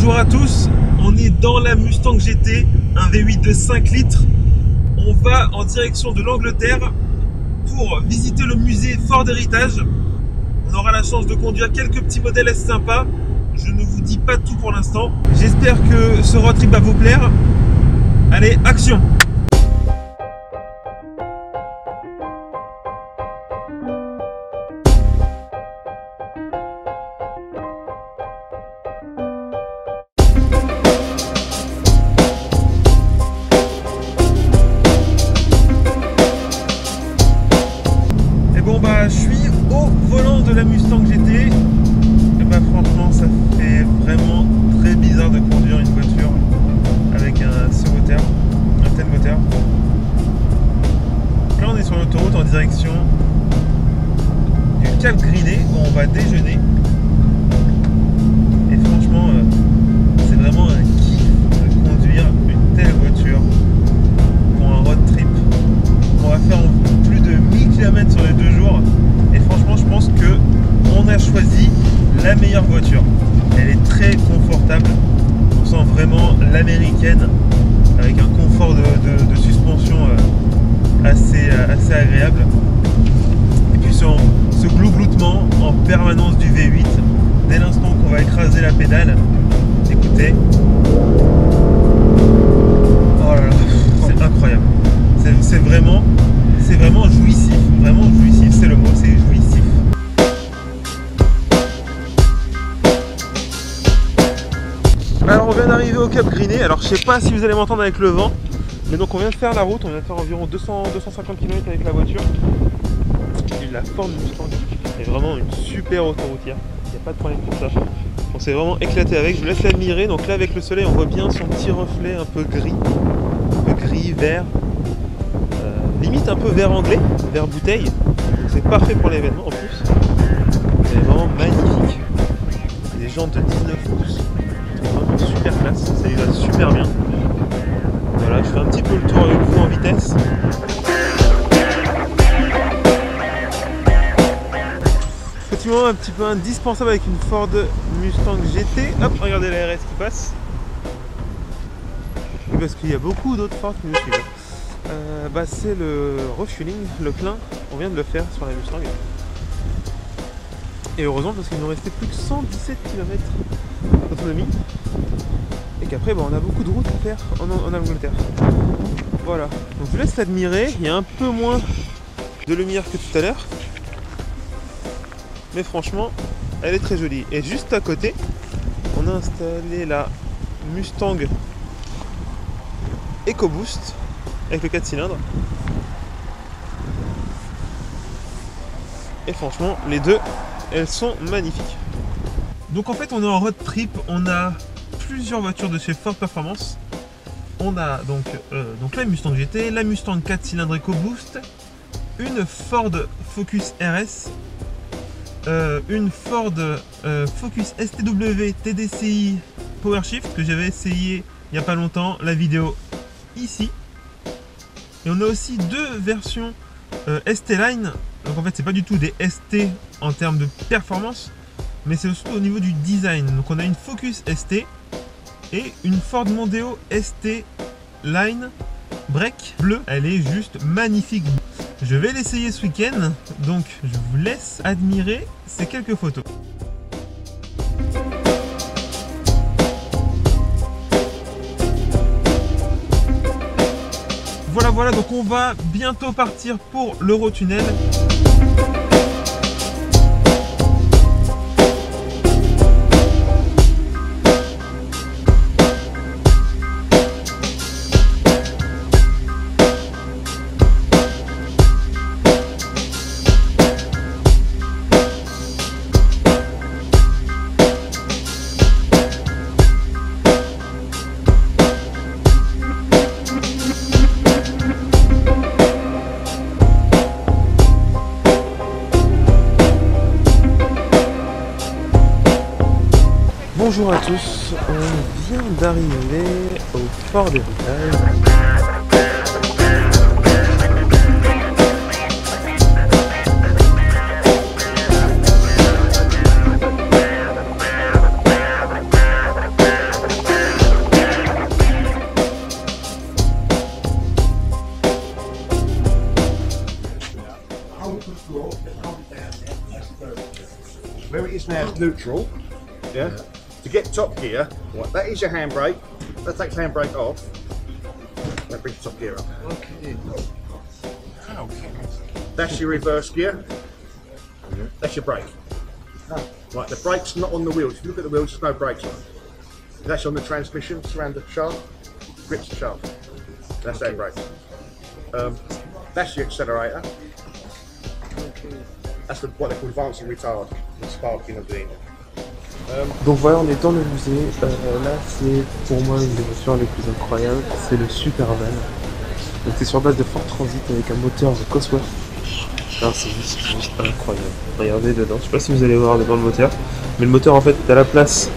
Bonjour à tous, on est dans la Mustang GT, un V8 de 5 litres. On va en direction de l'Angleterre pour visiter le musée Ford Heritage. On aura la chance de conduire quelques petits modèles assez sympas. Je ne vous dis pas tout pour l'instant. J'espère que ce road trip va vous plaire. Allez, action! Je suis au volant de la Mustang GT. Et bah franchement ça fait vraiment très bizarre de conduire une voiture avec ce moteur, un tel moteur. Là on est sur l'autoroute en direction du Cap Griné où on va déjeuner. Et franchement c'est vraiment un kiff de conduire une telle voiture pour un road trip. On va faire plus de 1000 km sur les 2 jours. Et franchement, je pense que on a choisi la meilleure voiture. Elle est très confortable. On sent vraiment l'américaine avec un confort de suspension assez agréable. Et puis ce glougloutement en permanence du V8 dès l'instant qu'on va écraser la pédale. Écoutez. Oh là là, c'est incroyable. C'est vraiment jouissif. Vraiment jouissif, c'est le mot, c'est jouissif. Alors on vient d'arriver au Cap Griné. Alors je sais pas si vous allez m'entendre avec le vent, mais donc on vient de faire la route, on vient de faire environ 250 km avec la voiture. Et la Ford Mustang est vraiment une super autoroutière, il n'y a pas de problème pour ça. On s'est vraiment éclaté avec, je vous laisse l'admirer. Donc là avec le soleil on voit bien son petit reflet un peu gris, vert. Limite un peu vert anglais, vert bouteille. C'est parfait pour l'événement en plus. C'est vraiment magnifique. Des jantes de 19 pouces. C'est vraiment super classe, ça y va super bien. Voilà, je fais un petit peu le tour avec vous en vitesse. Effectivement un petit peu indispensable avec une Ford Mustang GT. Hop, regardez la RS qui passe. Et parce qu'il y a beaucoup d'autres Ford qui nous suivent. C'est le refueling, le plein, on vient de le faire sur la Mustang. Et heureusement parce qu'il nous restait plus que 117 km d'autonomie. Et qu'après on a beaucoup de routes à faire en Angleterre. Voilà, donc je vous laisse l'admirer, il y a un peu moins de lumière que tout à l'heure. Mais franchement, elle est très jolie. Et juste à côté, on a installé la Mustang EcoBoost avec le 4 cylindres. Et franchement, les deux, elles sont magnifiques. Donc en fait, on est en road trip, on a plusieurs voitures de chez Ford Performance. On a donc la Mustang GT, la Mustang 4 cylindres EcoBoost, une Ford Focus RS, une Ford Focus STW TDCi PowerShift que j'avais essayé il n'y a pas longtemps, la vidéo ici. Et on a aussi deux versions ST-Line. Donc en fait c'est pas du tout des ST en termes de performance, mais c'est surtout au niveau du design. Donc on a une Focus ST et une Ford Mondeo ST Line Break bleu. Elle est juste magnifique. Je vais l'essayer ce week-end, donc je vous laisse admirer ces quelques photos. Voilà, donc on va bientôt partir pour l'Eurotunnel. Bonjour à tous, on vient d'arriver au Ford Heritage. neutral. Yeah. To get top gear, right, that is your handbrake. That takes handbrake off. That brings top gear up. Okay. That's your reverse gear. That's your brake. Right, the brake's not on the wheels. If you look at the wheels, there's no brakes on. That's on the transmission, surround the shaft, grips the shaft. That's that brake. That's your accelerator. That's what they call advancing retard, the sparking of the engine. Donc voilà, on est dans le musée. Là, c'est pour moi une des voitures les plus incroyables. C'est le Supervan. Donc c'est sur base de Ford Transit avec un moteur de Cosworth. Alors c'est juste incroyable. Regardez dedans. Je sais pas si vous allez voir devant le moteur, mais le moteur en fait est à la place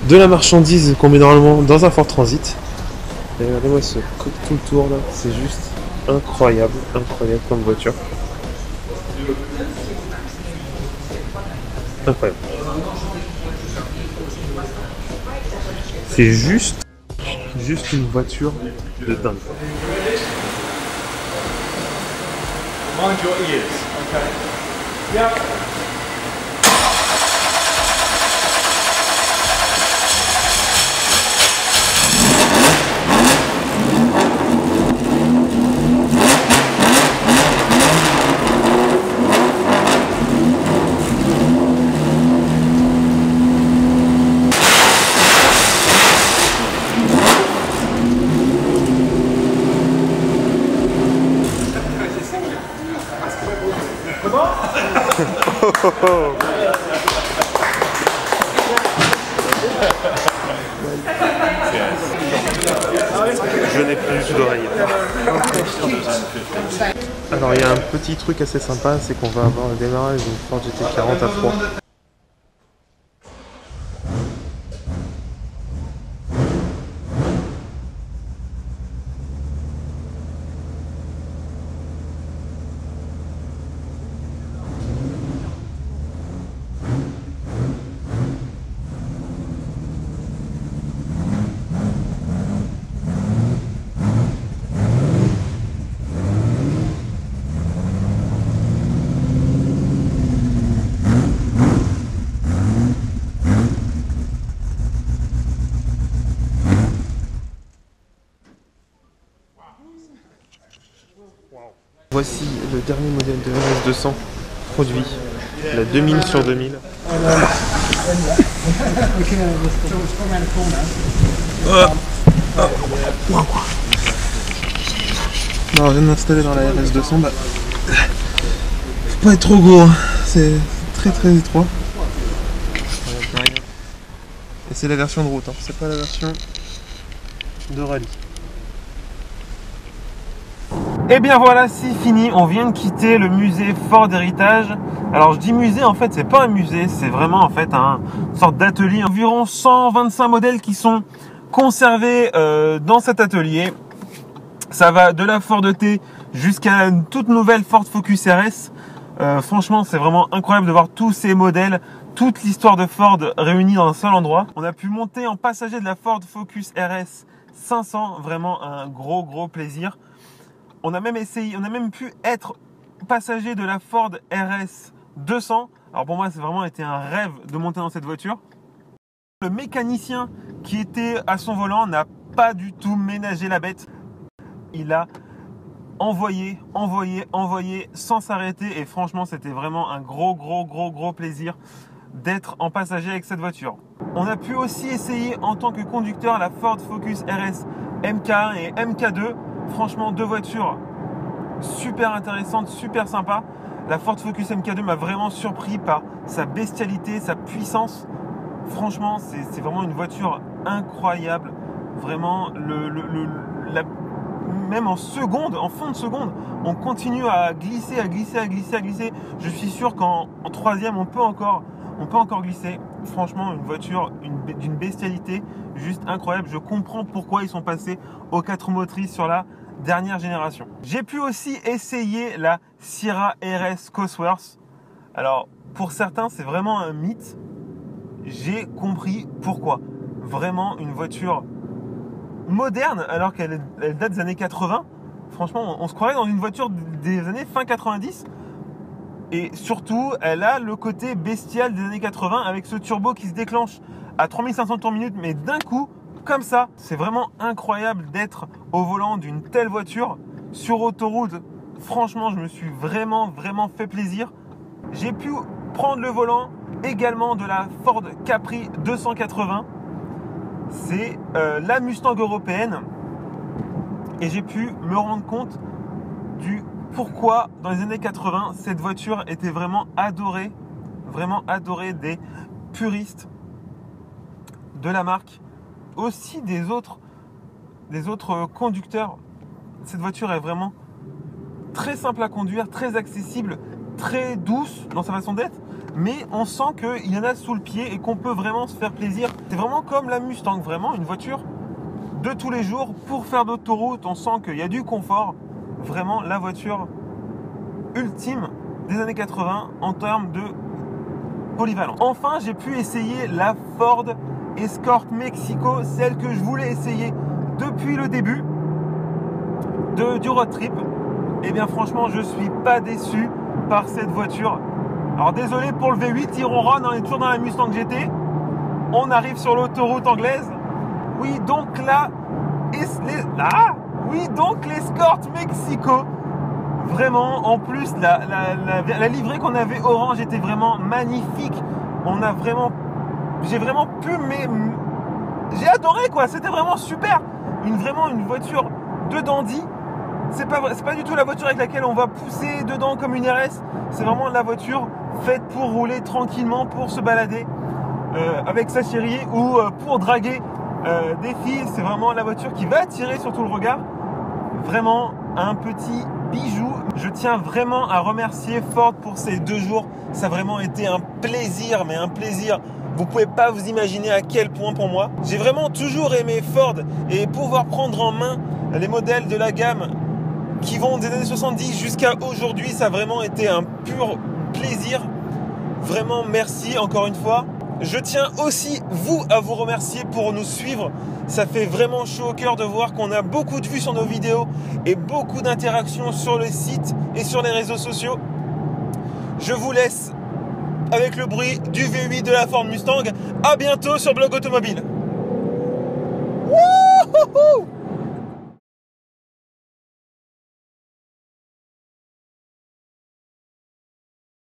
de la marchandise qu'on met normalement dans un Ford Transit. Et regardez-moi tout le tour là. C'est juste incroyable comme voiture. Incroyable. C'est juste une voiture de dingue. Mind your ears, okay? Yep. Je n'ai plus d'oreilles. Alors il y a un petit truc assez sympa, c'est qu'on va avoir le démarrage d'une Ford GT40 à froid. Voici le dernier modèle de RS200 produit, la 2000 sur 2000. Non, on vient de m'installer dans la RS200, bah, faut pas être trop gros, hein. C'est très étroit. Et c'est la version de route, hein. C'est pas la version de rallye. Et bien voilà, c'est fini, on vient de quitter le musée Ford Heritage. Alors je dis musée, en fait c'est pas un musée, c'est vraiment en fait une sorte d'atelier. Environ 125 modèles qui sont conservés dans cet atelier. Ça va de la Ford T jusqu'à une toute nouvelle Ford Focus RS. Franchement c'est vraiment incroyable de voir tous ces modèles, toute l'histoire de Ford réunie dans un seul endroit. On a pu monter en passager de la Ford Focus RS 500, vraiment un gros plaisir. On a même essayé, on a même pu être passager de la Ford RS 200. Alors pour moi, c'est vraiment été un rêve de monter dans cette voiture. Le mécanicien qui était à son volant n'a pas du tout ménagé la bête. Il a envoyé sans s'arrêter et franchement, c'était vraiment un gros plaisir d'être en passager avec cette voiture. On a pu aussi essayer en tant que conducteur la Ford Focus RS MK1 et MK2. Franchement, deux voitures super intéressantes, super sympas. La Ford Focus MK2 m'a vraiment surpris par sa bestialité, sa puissance. Franchement, c'est vraiment une voiture incroyable. Vraiment, même en seconde, en fond de seconde, on continue à glisser. Je suis sûr qu'en troisième, on peut encore glisser. Franchement, une voiture d'une bestialité juste incroyable. Je comprends pourquoi ils sont passés aux 4 motrices sur la dernière génération. J'ai pu aussi essayer la Sierra RS Cosworth. Alors, pour certains, c'est vraiment un mythe. J'ai compris pourquoi. Vraiment une voiture moderne alors qu'elle date des années 80. Franchement, on se croirait dans une voiture des années fin 90. Et surtout, elle a le côté bestial des années 80 avec ce turbo qui se déclenche à 3500 tours minute, mais d'un coup, comme ça. C'est vraiment incroyable d'être au volant d'une telle voiture sur autoroute. Franchement, je me suis vraiment fait plaisir. J'ai pu prendre le volant également de la Ford Capri 280. C'est la Mustang européenne. Et j'ai pu me rendre compte du pourquoi dans les années 80 cette voiture était vraiment adorée des puristes de la marque, aussi des autres conducteurs. Cette voiture est vraiment très simple à conduire, très accessible, très douce dans sa façon d'être, mais on sent qu'il y en a sous le pied et qu'on peut vraiment se faire plaisir. C'est vraiment comme la Mustang, vraiment une voiture de tous les jours pour faire d'autoroute. On sent qu'il y a du confort, vraiment la voiture ultime des années 80 en termes de polyvalence. Enfin, j'ai pu essayer la Ford Escort Mexico, celle que je voulais essayer depuis le début du road trip. Et bien franchement, je suis pas déçu par cette voiture. Alors désolé pour le V8, il ronronne, on est toujours dans la Mustang GT. On arrive sur l'autoroute anglaise. Oui, donc là, l'Escort Mexico. Vraiment, en plus, la livrée qu'on avait orange était vraiment magnifique. J'ai vraiment pu, mais j'ai adoré quoi. C'était vraiment super. Une voiture de dandy. C'est pas du tout la voiture avec laquelle on va pousser dedans comme une RS. C'est vraiment la voiture faite pour rouler tranquillement, pour se balader avec sa chérie ou pour draguer des filles. C'est vraiment la voiture qui va attirer surtout le regard. Vraiment un petit bijou. Je tiens vraiment à remercier Ford pour ces 2 jours. Ça a vraiment été un plaisir, mais un plaisir. Vous pouvez pas vous imaginer à quel point pour moi. J'ai vraiment toujours aimé Ford et pouvoir prendre en main les modèles de la gamme qui vont des années 70 jusqu'à aujourd'hui, ça a vraiment été un pur plaisir. Vraiment merci encore une fois. Je tiens aussi à vous remercier pour nous suivre. Ça fait vraiment chaud au cœur de voir qu'on a beaucoup de vues sur nos vidéos et beaucoup d'interactions sur le site et sur les réseaux sociaux. Je vous laisse avec le bruit du V8 de la Ford Mustang. À bientôt sur Blog Automobile. Wouhou!